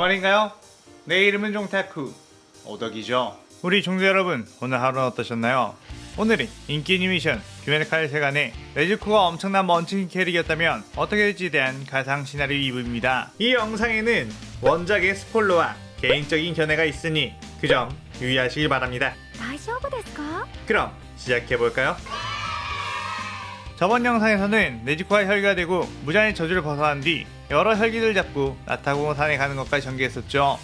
정말인가요? 내 이름은 종타쿠 오덕이죠. 우리 종자 여러분, 오늘 하루는 어떠셨나요? 오늘은 인기 애니메이션 규메카의 세간의 네즈코가 엄청난 먼친 캐릭이었다면 어떻게 될지에 대한 가상 시나리오 2부입니다. 이 영상에는 원작의 스포일러와 개인적인 견해가 있으니 그 점 유의하시길 바랍니다. 大丈夫ですか? 그럼 시작해볼까요? 저번 영상에서는 네즈코가 혈기가 되고 무장의 저주를 벗어난 뒤 여러 혈기를 잡고 나타공산에 가는 것까지 전개했었죠.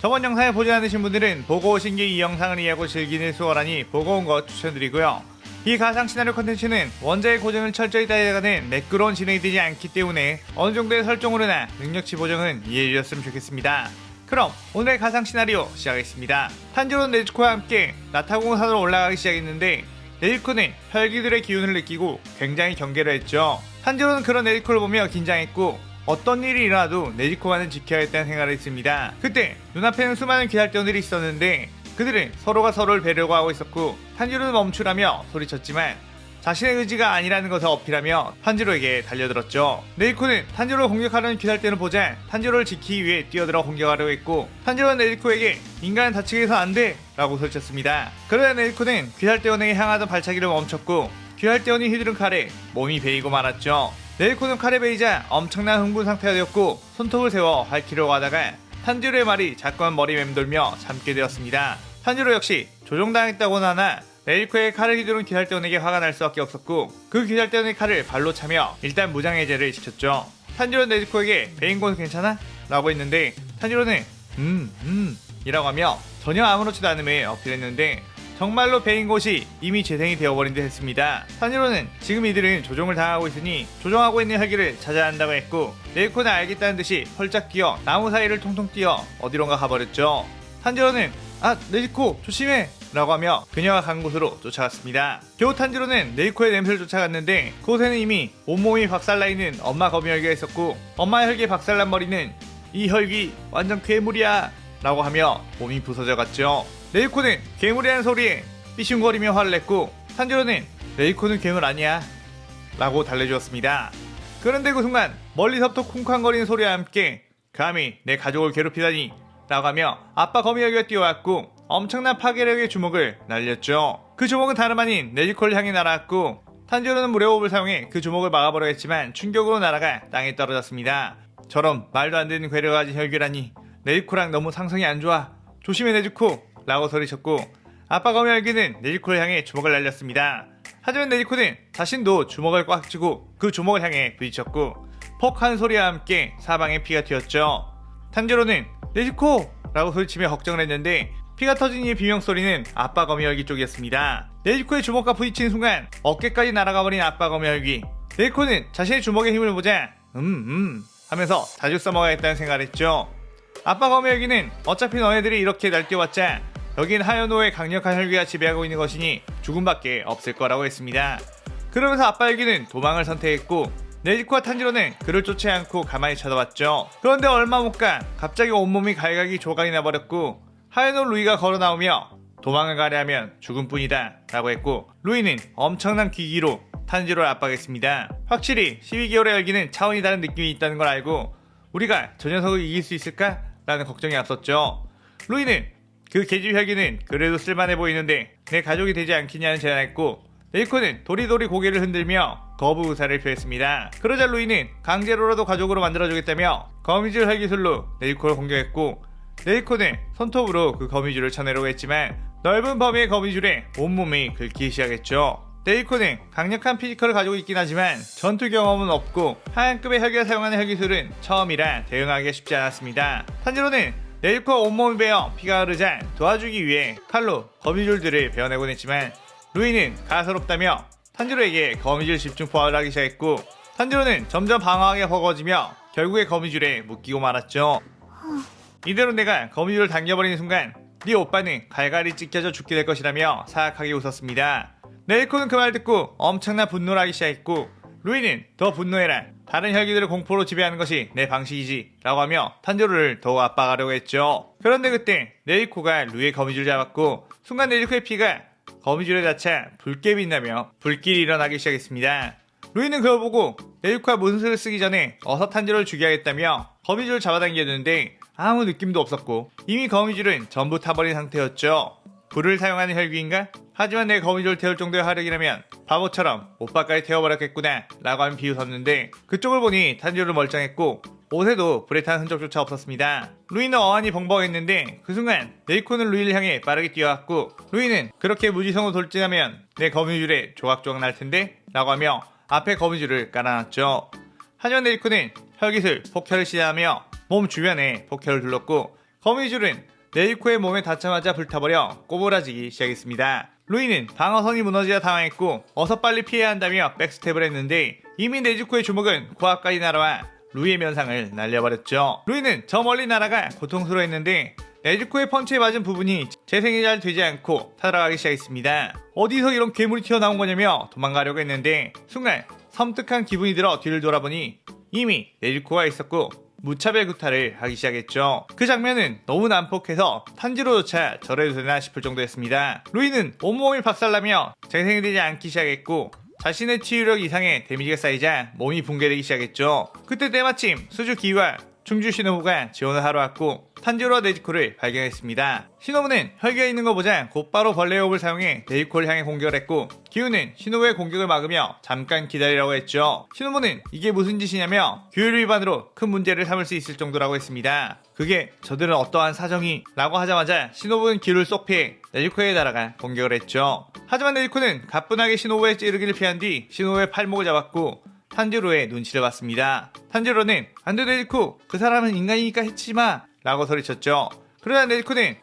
저번 영상을 보지 않으신 분들은 보고 오신 게 이 영상을 이해하고 즐기는 수월하니 보고 온 것 추천드리고요. 이 가상 시나리오 컨텐츠는 원작의 고정을 철저히 따라가는 매끄러운 진행이 되지 않기 때문에 어느 정도의 설정으로나 능력치 보정은 이해해 주셨으면 좋겠습니다. 그럼 오늘의 가상 시나리오 시작하겠습니다. 탄지로는 네즈코와 함께 나타공산으로 올라가기 시작했는데 네즈코는 혈기들의 기운을 느끼고 굉장히 경계를 했죠. 탄지로는 그런 네즈코를 보며 긴장했고 어떤 일이 일어나도 네즈코만은 지켜야겠다는 생각을 했습니다. 그때 눈앞에는 수많은 귀할대원들이 있었는데 그들은 서로가 서로를 배려고 하고 있었고 탄지로는 멈추라며 소리쳤지만 자신의 의지가 아니라는 것을 어필하며 탄지로에게 달려들었죠. 네즈코는 탄지로를 공격하려는 귀할대원을 보자 탄지로를 지키기 위해 뛰어들어 공격하려고 했고 탄지로는 네즈코에게 인간은 다치게 해서 안 돼! 라고 소리쳤습니다. 그러자 네즈코는 귀할대원에게 향하던 발차기를 멈췄고 귀할대원이 휘두른 칼에 몸이 베이고 말았죠. 네즈코는 칼에 베이자 엄청난 흥분 상태가 되었고 손톱을 세워 핥히려고 하다가 탄지로의 말이 자꾸만 머리 맴돌며 잠게 되었습니다. 탄지로 역시 조종당했다고는 하나 네즈코의 칼을 휘두른 귀할대원에게 화가 날 수밖에 없었고 그 귀할대원의 칼을 발로 차며 일단 무장해제를 시켰죠. 탄지로는 네즈코에게 베인 곳은 괜찮아? 라고 했는데 탄지로는 이라고 하며 전혀 아무렇지도 않음을 어필했는데 정말로 베인 곳이 이미 재생이 되어버린 듯 했습니다. 탄지로는 지금 이들은 조종을 당하고 있으니 조종하고 있는 혈기를 찾아야 한다고 했고 네즈코는 알겠다는 듯이 펄쩍 뛰어 나무 사이를 통통 뛰어 어디론가 가버렸죠. 탄지로는 네즈코 조심해! 라고 하며 그녀가 간 곳으로 쫓아갔습니다. 겨우 탄지로는 네즈코의 냄새를 쫓아갔는데 그곳에는 이미 온몸이 박살나 있는 엄마 거미 혈기가 있었고 엄마 혈기에 박살난 머리는 이 혈기 완전 괴물이야! 라고 하며 몸이 부서져 갔죠. 네즈코는 괴물이라는 소리에 삐슌거리며 화를 냈고 탄지로는 네즈코는 괴물 아니야 라고 달래주었습니다. 그런데 그 순간 멀리서부터 쿵쾅거리는 소리와 함께 감히 내 가족을 괴롭히다니 라고 하며 아빠 거미혈기가 뛰어왔고 엄청난 파괴력의 주먹을 날렸죠. 그 주먹은 다름 아닌 네즈코를 향해 날아왔고 탄지로는 무례호흡을 사용해 그 주먹을 막아보려 했지만 충격으로 날아가 땅에 떨어졌습니다. 저런 말도 안 되는 괴력을 가진 혈기라니 네즈코랑 너무 상성이 안 좋아. 조심해 네즈코! 라고 소리쳤고 아빠 거미혈기는 네즈코를 향해 주먹을 날렸습니다. 하지만 네즈코는 자신도 주먹을 꽉 쥐고 그 주먹을 향해 부딪혔고 퍽 하는 소리와 함께 사방에 피가 튀었죠. 탄지로는 네즈코! 라고 소리치며 걱정을 했는데 피가 터진 이의 비명소리는 아빠 거미혈기 쪽이었습니다. 네즈코의 주먹과 부딪히는 순간 어깨까지 날아가 버린 아빠 거미혈기. 네즈코는 자신의 주먹의 힘을 보자 하면서 자주 써먹어야겠다는 생각을 했죠. 아빠 거미혈기는 어차피 너네들이 이렇게 날뛰어왔자 여긴 하연호의 강력한 혈기가 지배하고 있는 것이니 죽음밖에 없을 거라고 했습니다. 그러면서 아빠 혈기는 도망을 선택했고 네즈코와 탄지로는 그를 쫓지 않고 가만히 쳐다봤죠. 그런데 얼마 못 가 갑자기 온몸이 갈각이 조각이 나버렸고 하연호 루이가 걸어 나오며 도망을 가려 하면 죽음뿐이다 라고 했고 루이는 엄청난 기기로 탄지로를 압박했습니다. 확실히 12개월의 혈기는 차원이 다른 느낌이 있다는 걸 알고 우리가 저 녀석을 이길 수 있을까? 라는 걱정이 앞섰죠. 루이는 그 계집 혈기는 그래도 쓸만해 보이는데 내 가족이 되지 않겠냐는 제안했고 네즈코는 도리도리 고개를 흔들며 거부 의사를 표했습니다. 그러자 루이는 강제로라도 가족으로 만들어주겠다며 거미줄 혈기술로 네즈코를 공격했고 네즈코는 손톱으로 그 거미줄을 쳐내려고 했지만 넓은 범위의 거미줄에 온몸이 긁히기 시작했죠. 네즈코는 강력한 피지컬을 가지고 있긴 하지만 전투 경험은 없고 하얀급의 혈기를 사용하는 혈기술은 처음이라 대응하기가 쉽지 않았습니다. 탄지로는 네즈코가 온몸이 베어 피가 흐르자 도와주기 위해 칼로 거미줄들을 베어내곤 했지만 루이는 가소롭다며 탄지로에게 거미줄 집중 포화를 하기 시작했고 탄지로는 점점 방어하게 허거지며 결국에 거미줄에 묶이고 말았죠. 이대로 내가 거미줄을 당겨버리는 순간 네 오빠는 갈갈이 찢겨져 죽게 될 것이라며 사악하게 웃었습니다. 네즈코는 그 말 듣고 엄청난 분노를 하기 시작했고 루이는 더 분노해라. 다른 혈기들을 공포로 지배하는 것이 내 방식이지 라고 하며 탄지로를 더욱 압박하려고 했죠. 그런데 그때 네즈코가 루이의 거미줄을 잡았고 순간 네즈코의 피가 거미줄에 닿자 붉게 빛나며 불길이 일어나기 시작했습니다. 루이는 그걸 보고 네즈코가 문수를 쓰기 전에 어서 탄지로를 죽여야겠다며 거미줄을 잡아당겼는데 아무 느낌도 없었고 이미 거미줄은 전부 타버린 상태였죠. 불을 사용하는 혈기인가? 하지만 내 거미줄 태울 정도의 화력이라면 바보처럼 오빠까지 태워버렸겠구나 라고 하며 비웃었는데 그쪽을 보니 탄지로는 멀쩡했고 옷에도 불에 탄 흔적조차 없었습니다. 루이는 어안이 벙벙했는데 그 순간 네이코는 루이를 향해 빠르게 뛰어왔고 루이는 그렇게 무지성으로 돌진하면 내 거미줄에 조각조각 날 텐데 라고 하며 앞에 거미줄을 깔아놨죠. 하지만 네이코는 혈기술 폭혈을 시작하며 몸 주변에 폭혈을 둘렀고 거미줄은 네이코의 몸에 닿자마자 불타버려 꼬부라지기 시작했습니다. 루이는 방어선이 무너지자 당황했고 어서 빨리 피해야 한다며 백스텝을 했는데 이미 네즈코의 주먹은 코앞까지 날아와 루이의 면상을 날려버렸죠. 루이는 저 멀리 날아가 고통스러워했는데 네즈코의 펀치에 맞은 부분이 재생이 잘 되지 않고 타들어가기 시작했습니다. 어디서 이런 괴물이 튀어나온 거냐며 도망가려고 했는데 순간 섬뜩한 기분이 들어 뒤를 돌아보니 이미 네즈코가 있었고 무차별 구타를 하기 시작했죠. 그 장면은 너무 난폭해서 탄지로조차 저래도 되나 싶을 정도였습니다. 루이는 온몸이 박살나며 재생이 되지 않기 시작했고 자신의 치유력 이상의 데미지가 쌓이자 몸이 붕괴되기 시작했죠. 그때 때마침 수주 기와 충주 시노부가 지원을 하러 왔고 탄지로와 네지코를 발견했습니다. 시노부는 혈기가 있는 거 보자 곧바로 벌레 호흡을 사용해 네지코를 향해 공격을 했고 기우는 시노부의 공격을 막으며 잠깐 기다리라고 했죠. 시노부는 이게 무슨 짓이냐며 규율 위반으로 큰 문제를 삼을 수 있을 정도라고 했습니다. 그게 저들은 어떠한 사정이 라고 하자마자 시노부는 기우를 쏙 피해 네지코에 날아가 공격을 했죠. 하지만 네지코는 가뿐하게 시노부의 찌르기를 피한 뒤 시노부의 팔목을 잡았고 탄지로의 눈치를 봤습니다. 탄지로는 안돼 네지코 그 사람은 인간이니까 해치지마 라고 소리쳤죠. 그러자 네지코는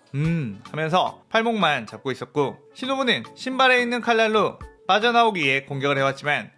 하면서 팔목만 잡고 있었고 시노부는 신발에 있는 칼날로 빠져나오기 위해 공격을 해왔지만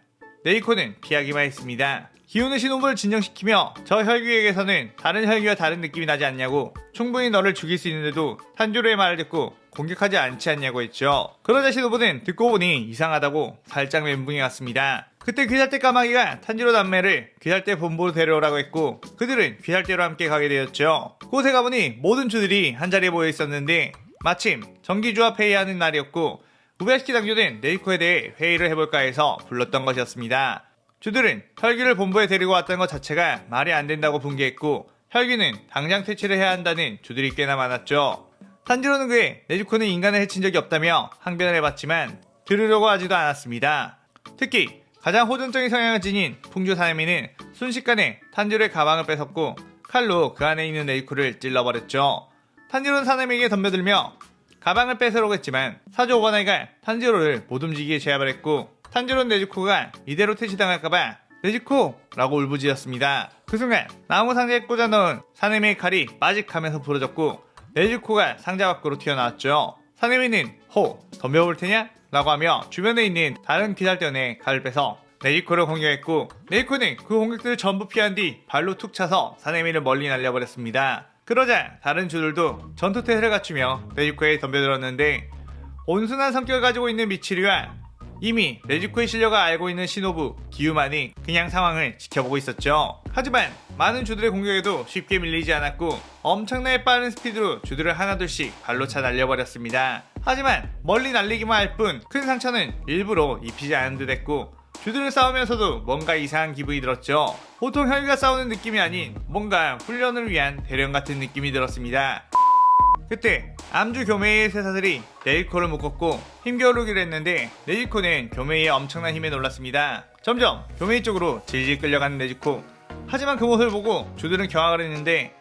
네지코는 피하기만 했습니다. 기우는 시노부를 진정시키며 저 혈귀에게서는 다른 혈귀와 다른 느낌이 나지 않냐고 충분히 너를 죽일 수 있는데도 탄지로의 말을 듣고 공격하지 않지 않냐고 했죠. 그러자 시노부는 듣고 보니 이상하다고 살짝 멘붕이 왔습니다. 그때 귀살대 까마귀가 탄지로 남매를 귀살대 본부로 데려오라고 했고 그들은 귀살대로 함께 가게 되었죠. 곳에 가보니 모든 주들이 한자리에 모여 있었는데 마침 정기주와 회의하는 날이었고 우베야시키 당주는 네이코에 대해 회의를 해볼까 해서 불렀던 것이었습니다. 주들은 혈귀를 본부에 데리고 왔다는 것 자체가 말이 안 된다고 분개했고 혈귀는 당장 퇴치를 해야 한다는 주들이 꽤나 많았죠. 탄지로는 그에 네즈코는 인간을 해친 적이 없다며 항변을 해봤지만 들으려고 하지도 않았습니다. 특히 가장 호전적인 성향을 지닌 풍주 사내미는 순식간에 탄지로의 가방을 뺏었고 칼로 그 안에 있는 네이코를 찔러버렸죠. 탄지로는 사내미에게 덤벼들며 가방을 뺏으려고 했지만 사조 오바나이가 탄지로를 못 움직이게 제압을 했고 탄지로는 네즈코가 이대로 퇴치당할까봐 네즈코! 라고 울부짖었습니다. 그 순간 나무 상자에 꽂아 넣은 사내미의 칼이 빠직하면서 부러졌고 네즈코가 상자 밖으로 튀어나왔죠. 사내미는 호! 덤벼볼 테냐? 라고 하며 주변에 있는 다른 귀살대원의 칼을 빼서 네이코를 공격했고 네이코는 그 공격들을 전부 피한 뒤 발로 툭 차서 사내미를 멀리 날려버렸습니다. 그러자 다른 주들도 전투태세를 갖추며 네이코에 덤벼들었는데 온순한 성격을 가지고 있는 미치리와 이미 네즈코의 실력을 알고 있는 시노부, 기우만이 그냥 상황을 지켜보고 있었죠. 하지만 많은 주들의 공격에도 쉽게 밀리지 않았고 엄청나게 빠른 스피드로 주들을 하나둘씩 발로 차 날려버렸습니다. 하지만 멀리 날리기만 할 뿐 큰 상처는 일부러 입히지 않은 듯 했고 주들을 싸우면서도 뭔가 이상한 기분이 들었죠. 보통 혈기가 싸우는 느낌이 아닌 뭔가 훈련을 위한 대련 같은 느낌이 들었습니다. 그때 암주 교메이의 쇠사슬이 네이코를 묶었고 힘겨루기를 했는데 네지코는 교메이의 엄청난 힘에 놀랐습니다. 점점 교메이 쪽으로 질질 끌려가는 네지코. 하지만 그 모습을 보고 주들은 경악을 했는데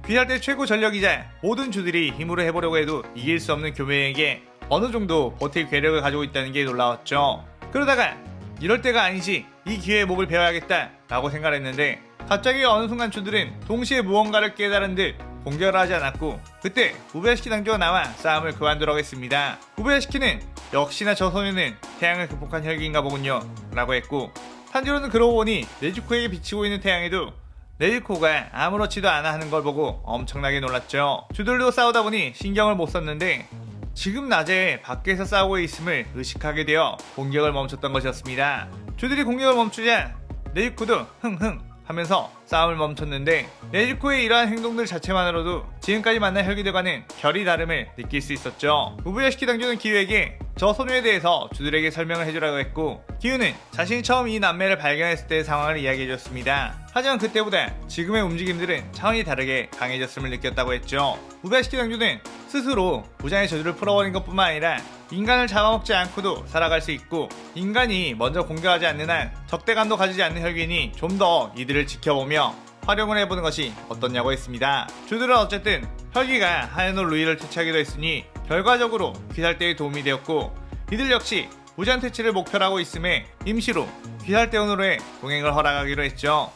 귀살대 최고 전력이자 모든 주들이 힘으로 해보려고 해도 이길 수 없는 교메이에게 어느 정도 버틸 괴력을 가지고 있다는 게 놀라웠죠. 그러다가 이럴 때가 아니지 이 기회에 목을 베어야겠다 라고 생각했는데 갑자기 어느 순간 주들은 동시에 무언가를 깨달은 듯 공격을 하지 않았고 그때 우베야시키 당주가 나와 싸움을 그만두라고 했습니다. 우베야시키는 역시나 저 소녀는 태양을 극복한 혈기인가 보군요 라고 했고 탄지로는 그러고 보니 네즈코에게 비치고 있는 태양에도 네즈코가 아무렇지도 않아 하는 걸 보고 엄청나게 놀랐죠. 주들도 싸우다 보니 신경을 못 썼는데 지금 낮에 밖에서 싸우고 있음을 의식하게 되어 공격을 멈췄던 것이었습니다. 주들이 공격을 멈추자 네즈코도 흥흥 하면서 싸움을 멈췄는데 네즈코의 이러한 행동들 자체만으로도 지금까지 만난 혈기들과는 결이 다름을 느낄 수 있었죠. 우부야시키 당주는 기유에게 저 소녀에 대해서 주들에게 설명을 해주라고 했고, 기유는 자신이 처음 이 남매를 발견했을 때의 상황을 이야기해줬습니다. 하지만 그때보다 지금의 움직임들은 차원이 다르게 강해졌음을 느꼈다고 했죠. 우부야시키 당주는 스스로 무장의 저주를 풀어버린 것뿐만 아니라 인간을 잡아먹지 않고도 살아갈 수 있고, 인간이 먼저 공격하지 않는 한 적대감도 가지지 않는 혈기인이 좀 더 이들을 지켜보며 활용을 해보는 것이 어떻냐고 했습니다. 주들은 어쨌든 혈기가 하야노 루이를 퇴치하기도 했으니 결과적으로 귀살대에 도움이 되었고, 이들 역시 무장 퇴치를 목표로 하고 있음에 임시로 귀살대원으로의 동행을 허락하기로 했죠.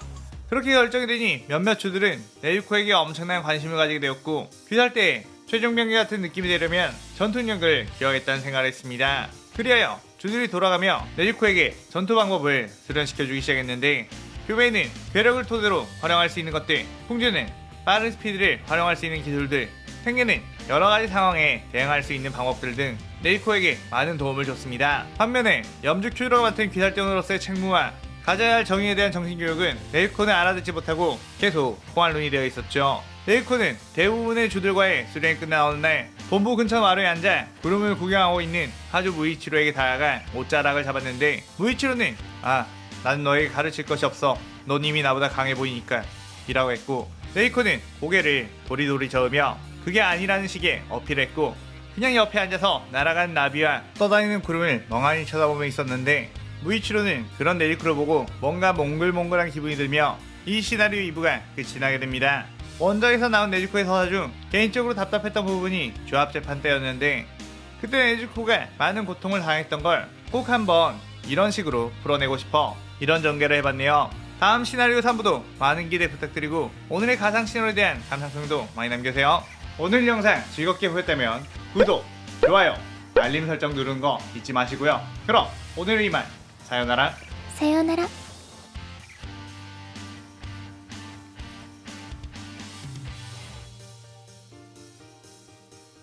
그렇게 결정이 되니 몇몇 주들은 네즈코에게 엄청난 관심을 가지게 되었고, 귀살대에 최종 병기 같은 느낌이 되려면 전투 능력을 기억했다는 생각을 했습니다. 그리하여 주들이 돌아가며 네즈코에게 전투 방법을 수련시켜주기 시작했는데, 교배는 괴력을 토대로 활용할 수 있는 것들, 풍주는 빠른 스피드를 활용할 수 있는 기술들, 생계는 여러가지 상황에 대응할 수 있는 방법들 등 네즈코에게 많은 도움을 줬습니다. 반면에 염주 큐드와 같은 귀살대원으로서의 책무와 가져야 할 정의에 대한 정신교육은 네즈코는 알아듣지 못하고 계속 포괄론이 되어 있었죠. 네즈코는 대부분의 주들과의 수련이 끝난 어느 날 본부 근처 마루에 앉아 구름을 구경하고 있는 하주 무이치로에게 다가가 옷자락을 잡았는데, 무이치로는 나는 너에게 가르칠 것이 없어. 넌 이미 나보다 강해 보이니까 이라고 했고, 네즈코는 고개를 도리도리 저으며 그게 아니라는 식의 어필을 했고, 그냥 옆에 앉아서 날아가는 나비와 떠다니는 구름을 멍하니 쳐다보며 있었는데, 무이치로는 그런 네즈코를 보고 뭔가 몽글몽글한 기분이 들며 이 시나리오 2부가 끝이 나게 됩니다. 원작에서 나온 네즈코의 서사 중 개인적으로 답답했던 부분이 조합 재판 때였는데, 그때 네즈코가 많은 고통을 당했던 걸 꼭 한번 이런 식으로 풀어내고 싶어 이런 전개를 해봤네요. 다음 시나리오 3부도 많은 기대 부탁드리고, 오늘의 가상 시나리오에 대한 감상평도 많이 남겨주세요. 오늘 영상 즐겁게 보셨다면 구독, 좋아요, 알림 설정 누르는 거 잊지 마시고요. 그럼 오늘은 이만. 사요나라.さようなら。